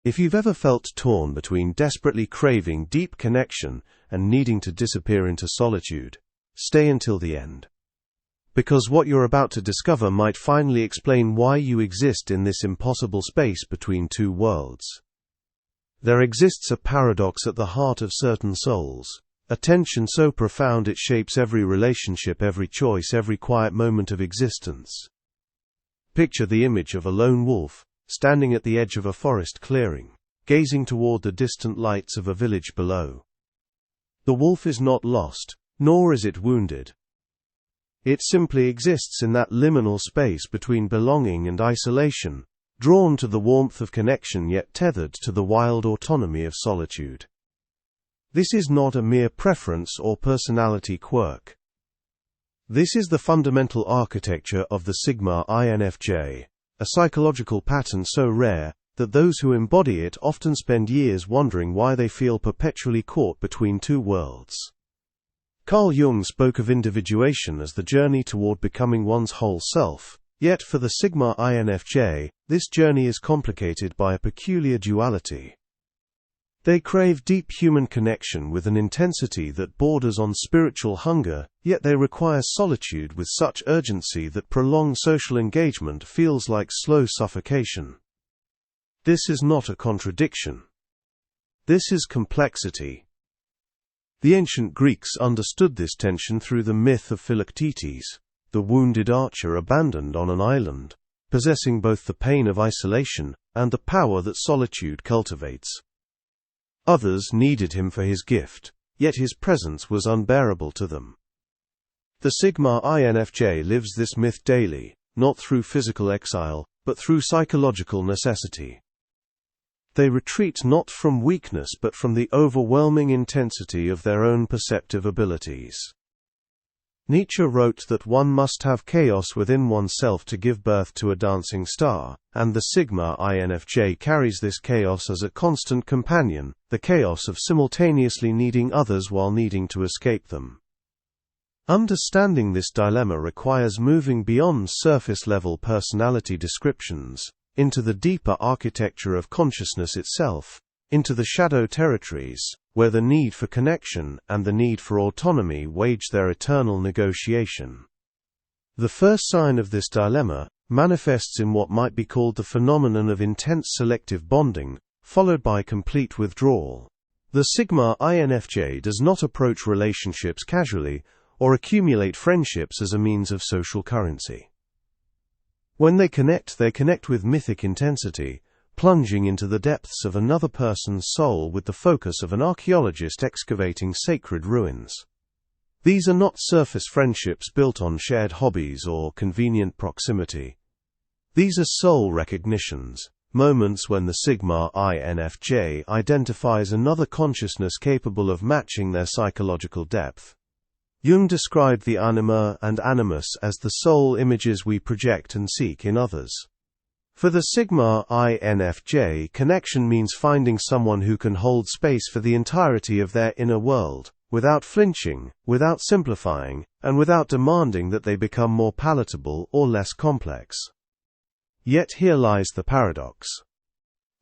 If you've ever felt torn between desperately craving deep connection and needing to disappear into solitude, stay until the end. Because what you're about to discover might finally explain why you exist in this impossible space between two worlds. There exists a paradox at the heart of certain souls, a tension so profound it shapes every relationship, every choice, every quiet moment of existence. Picture the image of a lone wolf, standing at the edge of a forest clearing, gazing toward the distant lights of a village below. The wolf is not lost, nor is it wounded. It simply exists in that liminal space between belonging and isolation, drawn to the warmth of connection yet tethered to the wild autonomy of solitude. This is not a mere preference or personality quirk. This is the fundamental architecture of the Sigma INFJ, a psychological pattern so rare that those who embody it often spend years wondering why they feel perpetually caught between two worlds. Carl Jung spoke of individuation as the journey toward becoming one's whole self, yet for the Sigma INFJ, this journey is complicated by a peculiar duality. They crave deep human connection with an intensity that borders on spiritual hunger, yet they require solitude with such urgency that prolonged social engagement feels like slow suffocation. This is not a contradiction. This is complexity. The ancient Greeks understood this tension through the myth of Philoctetes, the wounded archer abandoned on an island, possessing both the pain of isolation and the power that solitude cultivates. Others needed him for his gift, yet his presence was unbearable to them. The Sigma INFJ lives this myth daily, not through physical exile, but through psychological necessity. They retreat not from weakness but from the overwhelming intensity of their own perceptive abilities. Nietzsche wrote that one must have chaos within oneself to give birth to a dancing star, and the Sigma INFJ carries this chaos as a constant companion, the chaos of simultaneously needing others while needing to escape them. Understanding this dilemma requires moving beyond surface-level personality descriptions, into the deeper architecture of consciousness itself, into the shadow territories, where the need for connection and the need for autonomy wage their eternal negotiation. The first sign of this dilemma manifests in what might be called the phenomenon of intense selective bonding, followed by complete withdrawal. The Sigma INFJ does not approach relationships casually or accumulate friendships as a means of social currency. When they connect with mythic intensity, plunging into the depths of another person's soul with the focus of an archaeologist excavating sacred ruins. These are not surface friendships built on shared hobbies or convenient proximity. These are soul recognitions, moments when the Sigma INFJ identifies another consciousness capable of matching their psychological depth. Jung described the anima and animus as the soul images we project and seek in others. For the Sigma INFJ, connection means finding someone who can hold space for the entirety of their inner world, without flinching, without simplifying, and without demanding that they become more palatable or less complex. Yet here lies the paradox.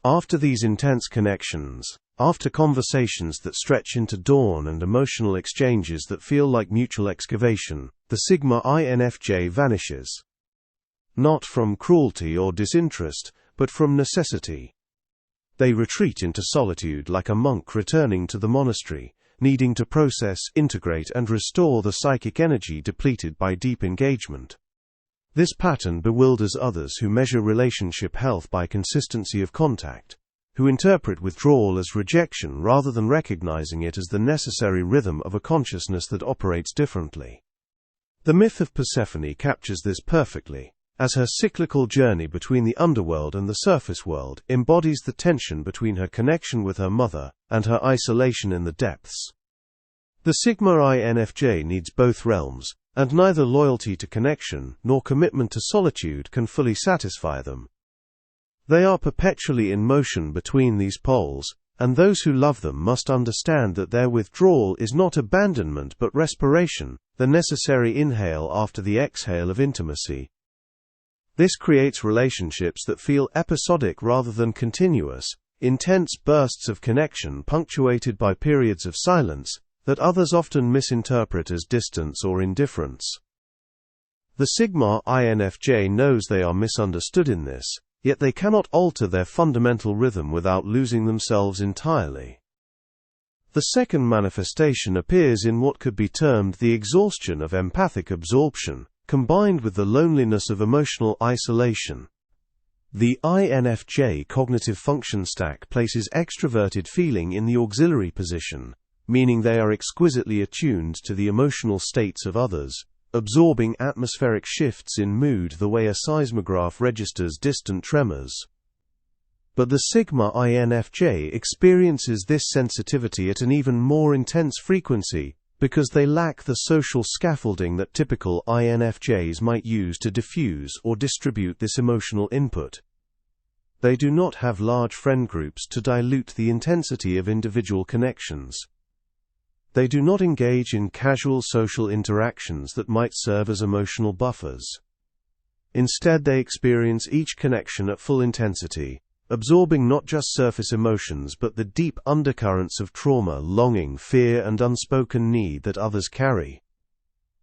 After these intense connections, after conversations that stretch into dawn and emotional exchanges that feel like mutual excavation, the Sigma INFJ vanishes. Not from cruelty or disinterest, but from necessity. They retreat into solitude like a monk returning to the monastery, needing to process, integrate, and restore the psychic energy depleted by deep engagement. This pattern bewilders others who measure relationship health by consistency of contact, who interpret withdrawal as rejection rather than recognizing it as the necessary rhythm of a consciousness that operates differently. The myth of Persephone captures this perfectly, as her cyclical journey between the underworld and the surface world embodies the tension between her connection with her mother and her isolation in the depths. The Sigma INFJ needs both realms, and neither loyalty to connection nor commitment to solitude can fully satisfy them. They are perpetually in motion between these poles, and those who love them must understand that their withdrawal is not abandonment but respiration, the necessary inhale after the exhale of intimacy. This creates relationships that feel episodic rather than continuous, intense bursts of connection punctuated by periods of silence that others often misinterpret as distance or indifference. The Sigma INFJ knows they are misunderstood in this, yet they cannot alter their fundamental rhythm without losing themselves entirely. The second manifestation appears in what could be termed the exhaustion of empathic absorption, combined with the loneliness of emotional isolation. The INFJ cognitive function stack places extroverted feeling in the auxiliary position, meaning they are exquisitely attuned to the emotional states of others, absorbing atmospheric shifts in mood the way a seismograph registers distant tremors. But the Sigma INFJ experiences this sensitivity at an even more intense frequency because they lack the social scaffolding that typical INFJs might use to diffuse or distribute this emotional input. They do not have large friend groups to dilute the intensity of individual connections. They do not engage in casual social interactions that might serve as emotional buffers. Instead, they experience each connection at full intensity, absorbing not just surface emotions but the deep undercurrents of trauma, longing, fear, and unspoken need that others carry.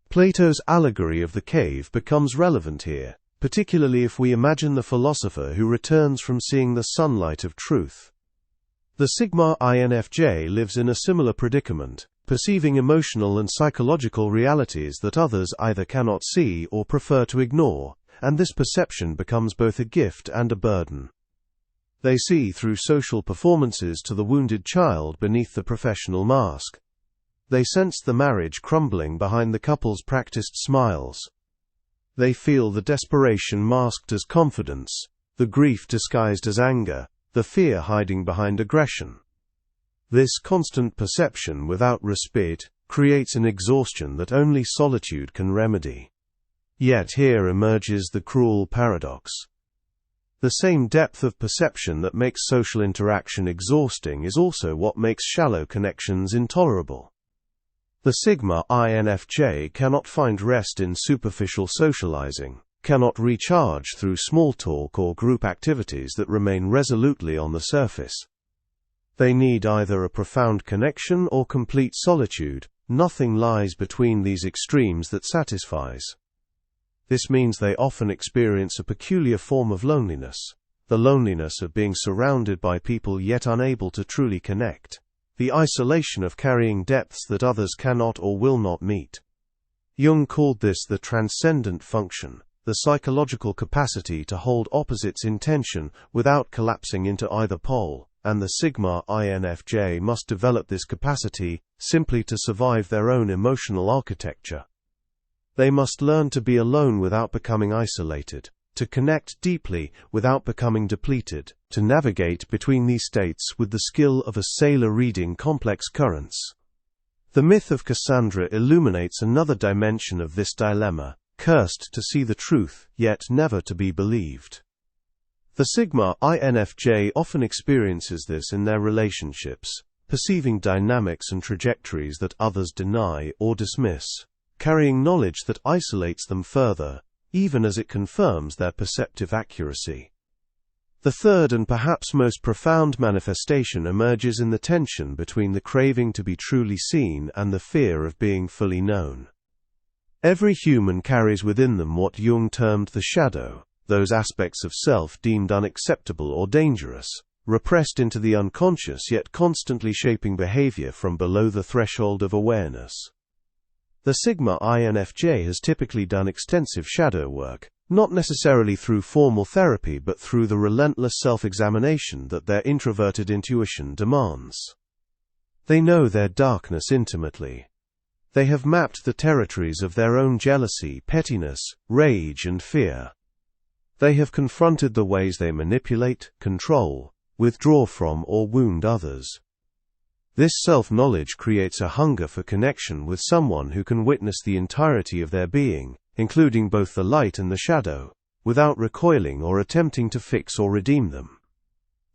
Plato's allegory of the cave becomes relevant here, particularly if we imagine the philosopher who returns from seeing the sunlight of truth. The Sigma INFJ lives in a similar predicament, perceiving emotional and psychological realities that others either cannot see or prefer to ignore, and this perception becomes both a gift and a burden. They see through social performances to the wounded child beneath the professional mask. They sense the marriage crumbling behind the couple's practiced smiles. They feel the desperation masked as confidence, the grief disguised as anger, the fear hiding behind aggression. This constant perception without respite creates an exhaustion that only solitude can remedy. Yet here emerges the cruel paradox. The same depth of perception that makes social interaction exhausting is also what makes shallow connections intolerable. The Sigma INFJ cannot find rest in superficial socializing, cannot recharge through small talk or group activities that remain resolutely on the surface. They need either a profound connection or complete solitude. Nothing lies between these extremes that satisfies. This means they often experience a peculiar form of loneliness, the loneliness of being surrounded by people yet unable to truly connect, the isolation of carrying depths that others cannot or will not meet. Jung called this the transcendent function, the psychological capacity to hold opposites in tension without collapsing into either pole, and the Sigma INFJ must develop this capacity simply to survive their own emotional architecture. They must learn to be alone without becoming isolated, to connect deeply without becoming depleted, to navigate between these states with the skill of a sailor reading complex currents. The myth of Cassandra illuminates another dimension of this dilemma, cursed to see the truth, yet never to be believed. The Sigma INFJ often experiences this in their relationships, perceiving dynamics and trajectories that others deny or dismiss, carrying knowledge that isolates them further, even as it confirms their perceptive accuracy. The third and perhaps most profound manifestation emerges in the tension between the craving to be truly seen and the fear of being fully known. Every human carries within them what Jung termed the shadow, those aspects of self deemed unacceptable or dangerous, repressed into the unconscious yet constantly shaping behavior from below the threshold of awareness. The Sigma INFJ has typically done extensive shadow work, not necessarily through formal therapy but through the relentless self-examination that their introverted intuition demands. They know their darkness intimately. They have mapped the territories of their own jealousy, pettiness, rage, and fear. They have confronted the ways they manipulate, control, withdraw from, or wound others. This self-knowledge creates a hunger for connection with someone who can witness the entirety of their being, including both the light and the shadow, without recoiling or attempting to fix or redeem them.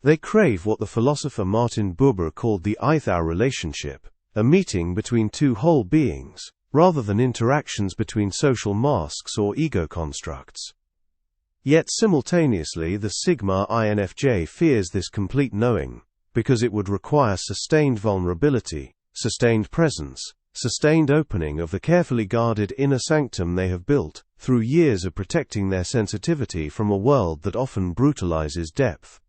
They crave what the philosopher Martin Buber called the I-thou relationship, a meeting between two whole beings, rather than interactions between social masks or ego constructs. Yet simultaneously the Sigma INFJ fears this complete knowing, because it would require sustained vulnerability, sustained presence, sustained opening of the carefully guarded inner sanctum they have built, through years of protecting their sensitivity from a world that often brutalizes depth.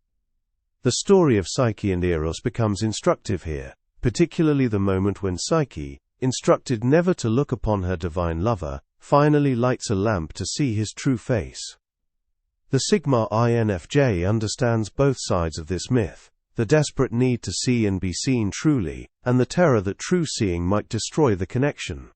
The story of Psyche and Eros becomes instructive here, particularly the moment when Psyche, instructed never to look upon her divine lover, finally lights a lamp to see his true face. The Sigma INFJ understands both sides of this myth, the desperate need to see and be seen truly, and the terror that true seeing might destroy the connection.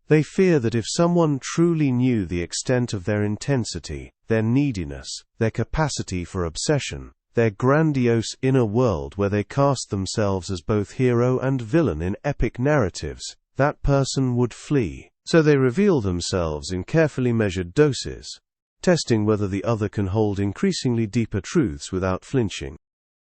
They fear that if someone truly knew the extent of their intensity, their neediness, their capacity for obsession, their grandiose inner world where they cast themselves as both hero and villain in epic narratives, that person would flee. So they reveal themselves in carefully measured doses, testing whether the other can hold increasingly deeper truths without flinching.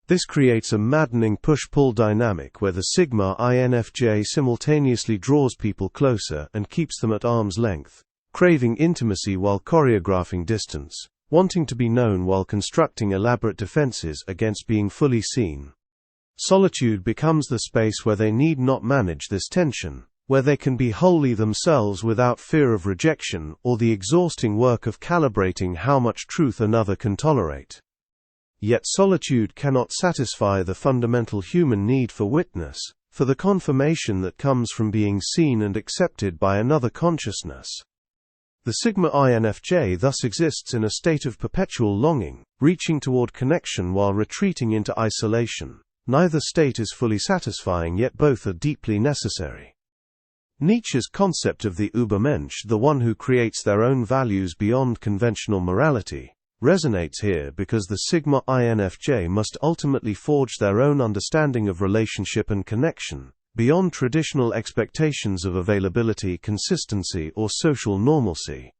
This creates a maddening push-pull dynamic where the Sigma INFJ simultaneously draws people closer and keeps them at arm's length, craving intimacy while choreographing distance, wanting to be known while constructing elaborate defenses against being fully seen. Solitude becomes the space where they need not manage this tension, where they can be wholly themselves without fear of rejection or the exhausting work of calibrating how much truth another can tolerate. Yet solitude cannot satisfy the fundamental human need for witness, for the confirmation that comes from being seen and accepted by another consciousness. The Sigma INFJ thus exists in a state of perpetual longing, reaching toward connection while retreating into isolation. Neither state is fully satisfying, yet both are deeply necessary. Nietzsche's concept of the Übermensch, the one who creates their own values beyond conventional morality, resonates here because the Sigma INFJ must ultimately forge their own understanding of relationship and connection, beyond traditional expectations of availability, consistency, or social normalcy.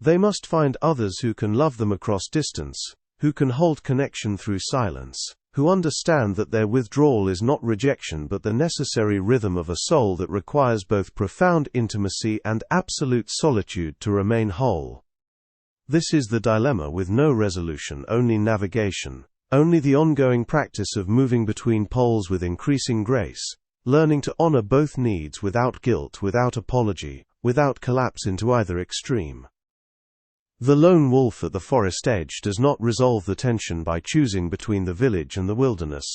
They must find others who can love them across distance, who can hold connection through silence, who understand that their withdrawal is not rejection but the necessary rhythm of a soul that requires both profound intimacy and absolute solitude to remain whole. This is the dilemma with no resolution, only navigation, only the ongoing practice of moving between poles with increasing grace, learning to honor both needs without guilt, without apology, without collapse into either extreme. The lone wolf at the forest edge does not resolve the tension by choosing between the village and the wilderness.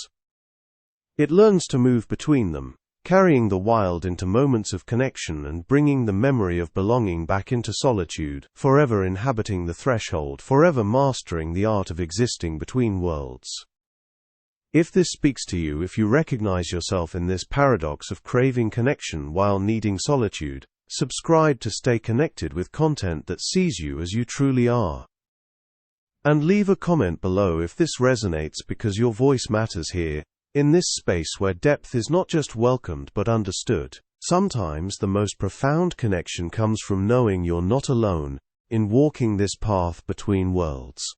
It learns to move between them, carrying the wild into moments of connection and bringing the memory of belonging back into solitude, forever inhabiting the threshold, forever mastering the art of existing between worlds. If this speaks to you, if you recognize yourself in this paradox of craving connection while needing solitude, subscribe to stay connected with content that sees you as you truly are. And leave a comment below if this resonates, because your voice matters here. In this space where depth is not just welcomed but understood, sometimes the most profound connection comes from knowing you're not alone in walking this path between worlds.